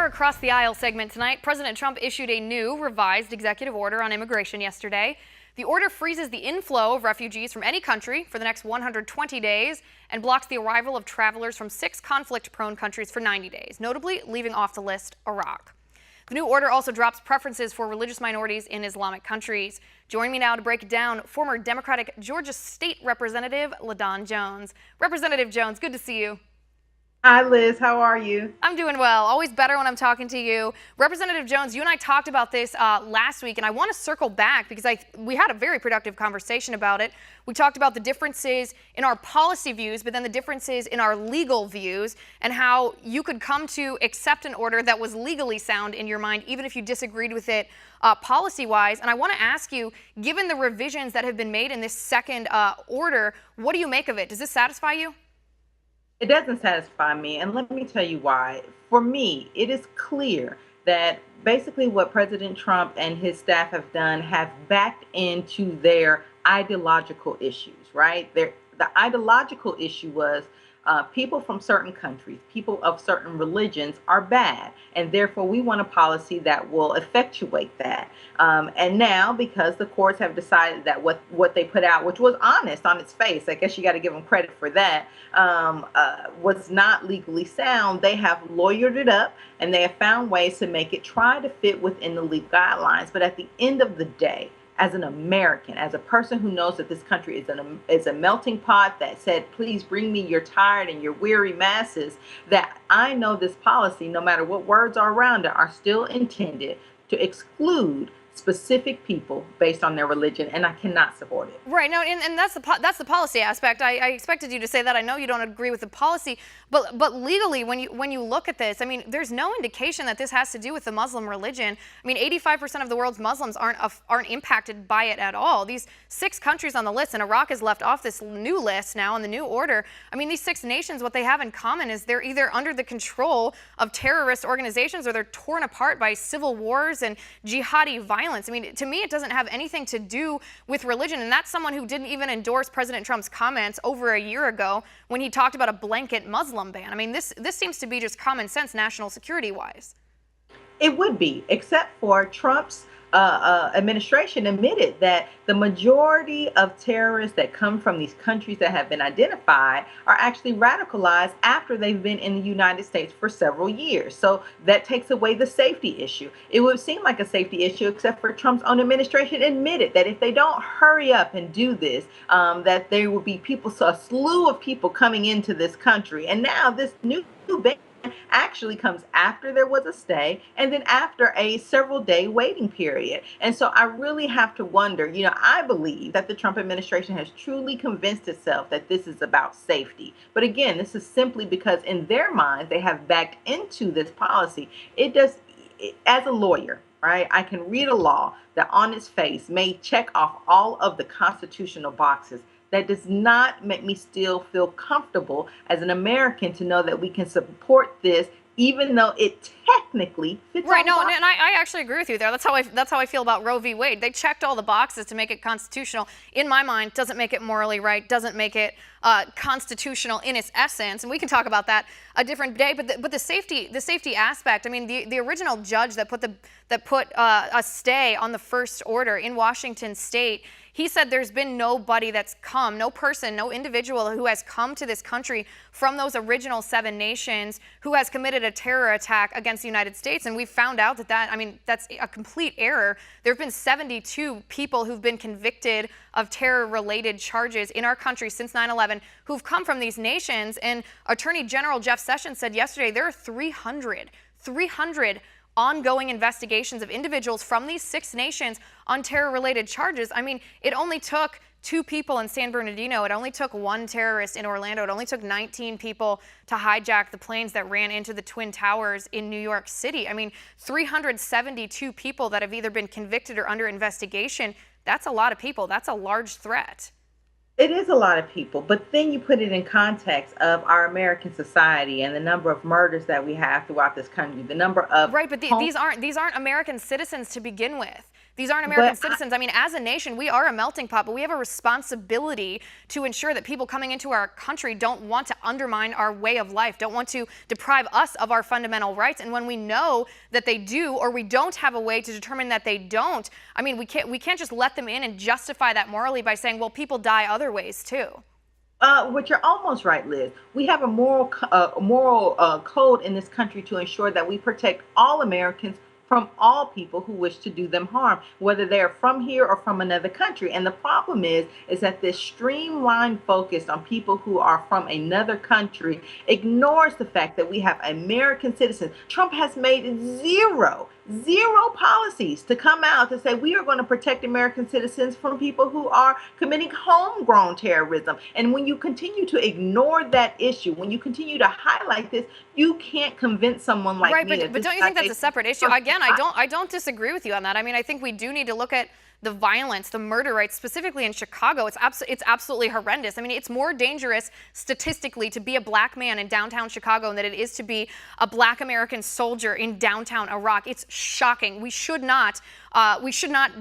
Our Across the Aisle segment tonight, President Trump issued a new revised executive order on immigration yesterday. The order freezes the inflow of refugees from any country for the next 120 days and blocks the arrival of travelers from 6 conflict-prone countries for 90 days, notably leaving off the list Iraq. The new order also drops preferences for religious minorities in Islamic countries. Joining me now to break it down, former Democratic Georgia State Representative LaDawn Jones. Representative Jones, good to see you. Hi, Liz. How are you? I'm doing well. Always better when I'm talking to you. Representative Jones, you and I talked about this last week, and I want to circle back because we had a very productive conversation about it. We talked about the differences in our policy views, but then the differences in our legal views, and how you could come to accept an order that was legally sound in your mind, even if you disagreed with it policy-wise. And I want to ask you, given the revisions that have been made in this second order, what do you make of it? Does this satisfy you? It doesn't satisfy me, and let me tell you why. For me, it is clear that basically what President Trump and his staff have done have backed into their ideological issues, right? The ideological issue was people from certain countries, people of certain religions are bad, and therefore we want a policy that will effectuate that. And now, because the courts have decided that what they put out, which was honest on its face, I guess you got to give them credit for that, was not legally sound, they have lawyered it up and they have found ways to make it try to fit within the legal guidelines. But at the end of the day, as an American, as a person who knows that this country is a melting pot that said, please bring me your tired and your weary masses, that I know this policy, no matter what words are around it, are still intended to exclude specific people based on their religion, and I cannot support it. Right. No, and that's the policy aspect. I expected you to say that. I know you don't agree with the policy, but legally, when you look at this, I mean, there's no indication that this has to do with the Muslim religion. I mean, 85% of the world's Muslims aren't impacted by it at all. These 6 countries on the list, and Iraq is left off this new list now in the new order. I mean, these 6 nations, what they have in common is they're either under the control of terrorist organizations or they're torn apart by civil wars and jihadi violence. I mean, to me, it doesn't have anything to do with religion. And that's someone who didn't even endorse President Trump's comments over a year ago when he talked about a blanket Muslim ban. I mean, this seems to be just common sense national security wise. It would be, except for Trump's administration admitted that the majority of terrorists that come from these countries that have been identified are actually radicalized after they've been in the United States for several years. So that takes away the safety issue. It would seem like a safety issue, except for Trump's own administration admitted that if they don't hurry up and do this, that there will be people, so a slew of people coming into this country. And now this new ban actually comes after there was a stay and then after a several-day waiting period. And so I really have to wonder, I believe that the Trump administration has truly convinced itself that this is about safety. But again, this is simply because in their minds, they have backed into this policy. As a lawyer, right, I can read a law that on its face may check off all of the constitutional boxes. That does not make me still feel comfortable as an American to know that we can support this, even though it technically fits. Right. No, and I actually agree with you there. That's how I feel about Roe v. Wade. They checked all the boxes to make it constitutional. In my mind, doesn't make it morally right. Doesn't make it constitutional in its essence. And we can talk about that a different day. But the safety aspect. I mean, the original judge that put a stay on the first order in Washington State. He said there's been nobody that's come, no person, no individual who has come to this country from those original 7 nations who has committed a terror attack against the United States. And we found out that's a complete error. There have been 72 people who've been convicted of terror-related charges in our country since 9/11 who've come from these nations. And Attorney General Jeff Sessions said yesterday there are 300 ongoing investigations of individuals from these 6 nations on terror-related charges. I mean, it only took 2 people in San Bernardino. It only took 1 terrorist in Orlando. It only took 19 people to hijack the planes that ran into the Twin Towers in New York City. I mean, 372 people that have either been convicted or under investigation. That's a lot of people. That's a large threat. It is a lot of people, but then you put it in context of our American society and the number of murders that we have throughout this country, the number of right, but these aren't American citizens to begin with. These aren't American citizens. I mean, as a nation, we are a melting pot, but we have a responsibility to ensure that people coming into our country don't want to undermine our way of life, don't want to deprive us of our fundamental rights. And when we know that they do, or we don't have a way to determine that they don't, I mean, we can't just let them in and justify that morally by saying, well, people die other ways too. But you're almost right, Liz. We have a moral code in this country to ensure that we protect all Americans from all people who wish to do them harm, whether they're from here or from another country. And the problem is that this streamlined focus on people who are from another country ignores the fact that we have American citizens. Trump has made zero policies to come out to say we are going to protect American citizens from people who are committing homegrown terrorism. And when you continue to ignore that issue, when you continue to highlight this, you can't convince someone like me. Right, but don't you think that's a separate issue? Again, I don't disagree with you on that. I mean, I think we do need to look at the violence, the murder rates, specifically in Chicago. It's absolutely horrendous. I mean, it's more dangerous statistically to be a black man in downtown Chicago than it is to be a black American soldier in downtown Iraq. It's shocking. We should not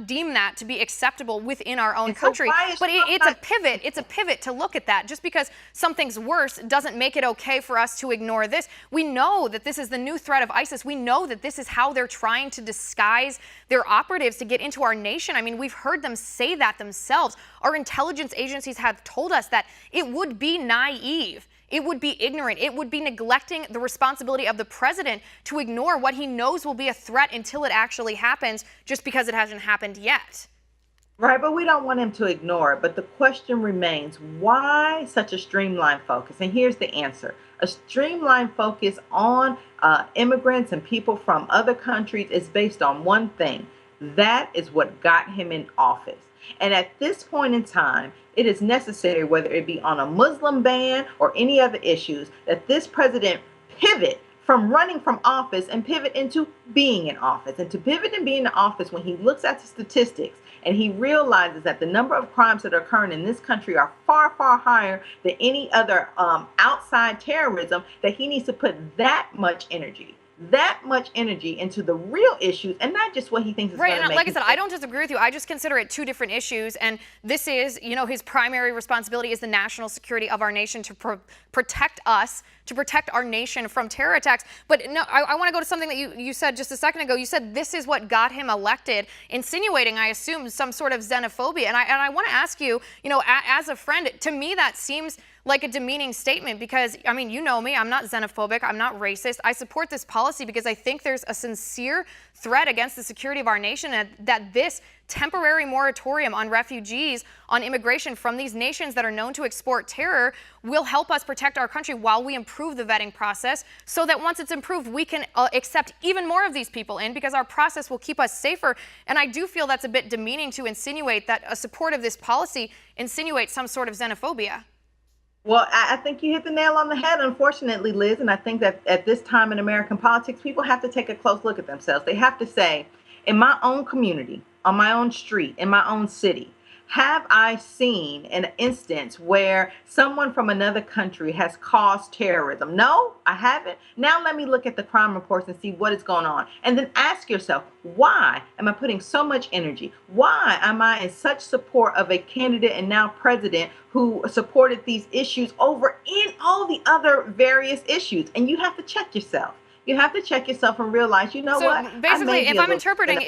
deem that to be acceptable within our own country. But it's a pivot. It's a pivot to look at that. Just because something's worse doesn't make it okay for us to ignore this. We know that this is the new threat of ISIS. We know that this is how they're trying to disguise their operatives to get into our nation. I mean, we've heard them say that themselves. Our intelligence agencies have told us that it would be naive. It would be ignorant. It would be neglecting the responsibility of the president to ignore what he knows will be a threat until it actually happens, just because it hasn't happened yet. Right, but we don't want him to ignore it. But the question remains, why such a streamlined focus? And here's the answer. A streamlined focus on immigrants and people from other countries is based on one thing. That is what got him in office. And at this point in time, it is necessary, whether it be on a Muslim ban or any other issues, that this president pivot from running from office and pivot into being in office. And to pivot and be in office, when he looks at the statistics and he realizes that the number of crimes that are occurring in this country are far, far higher than any other outside terrorism, that he needs to put that much energy into the real issues and not just what he thinks is going to make. Like I said, I don't disagree with you. I just consider it two different issues. And this is, his primary responsibility is the national security of our nation, to protect us, to protect our nation from terror attacks. But no, I want to go to something that you said just a second ago. You said this is what got him elected, insinuating, I assume, some sort of xenophobia. And I want to ask you, as a friend, to me that seems like a demeaning statement, because, I mean, you know me, I'm not xenophobic, I'm not racist. I support this policy because I think there's a sincere threat against the security of our nation, and that this temporary moratorium on refugees, on immigration from these nations that are known to export terror, will help us protect our country while we improve the vetting process, so that once it's improved, we can accept even more of these people in, because our process will keep us safer. And I do feel that's a bit demeaning to insinuate that a support of this policy insinuates some sort of xenophobia. Well, I think you hit the nail on the head, unfortunately, Liz. And I think that at this time in American politics, people have to take a close look at themselves. They have to say, in my own community, on my own street, in my own city, have I seen an instance where someone from another country has caused terrorism? No, I haven't. Now let me look at the crime reports and see what is going on. And then ask yourself, why am I putting so much energy? Why am I in such support of a candidate and now president who supported these issues over in all the other various issues? And you have to check yourself. You have to check yourself and realize, what? Basically, if I'm interpreting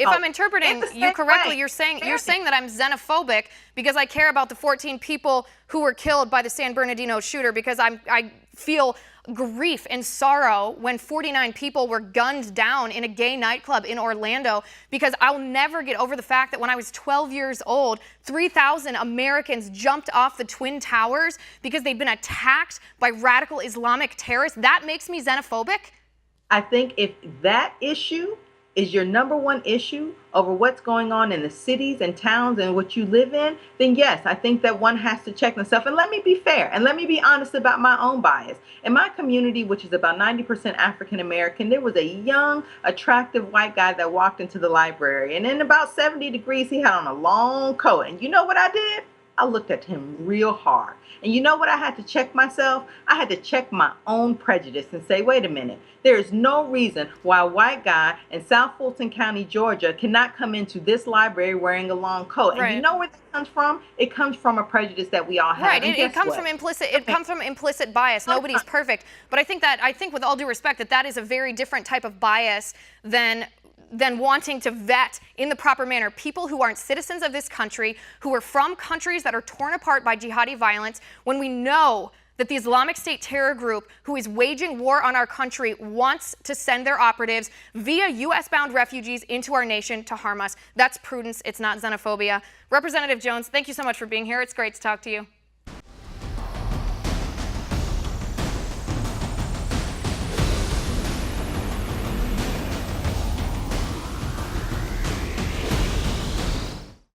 you correctly, you're saying that I'm xenophobic because I care about the 14 people who were killed by the San Bernardino shooter, because I feel grief and sorrow when 49 people were gunned down in a gay nightclub in Orlando, because I'll never get over the fact that when I was 12 years old, 3,000 Americans jumped off the Twin Towers because they'd been attacked by radical Islamic terrorists. That makes me xenophobic? I think if that issue is your number one issue over what's going on in the cities and towns and what you live in, then yes, I think that one has to check themselves. And let me be fair and let me be honest about my own bias. In my community, which is about 90% African American, there was a young, attractive white guy that walked into the library. And in about 70 degrees, he had on a long coat. And you know what I did? I looked at him real hard. And you know what? I had to check myself. I had to check my own prejudice and say, wait a minute. There is no reason why a white guy in South Fulton County, Georgia, cannot come into this library wearing a long coat. And you Right. know where that comes from? It comes from a prejudice that we all have. Right. And It guess comes what? from implicit bias. Nobody's perfect. But I think with all due respect that is a very different type of bias than wanting to vet in the proper manner people who aren't citizens of this country, who are from countries that are torn apart by jihadi violence, when we know that the Islamic State terror group who is waging war on our country wants to send their operatives via U.S.-bound refugees into our nation to harm us. That's prudence. It's not xenophobia. Representative Jones, thank you so much for being here. It's great to talk to you.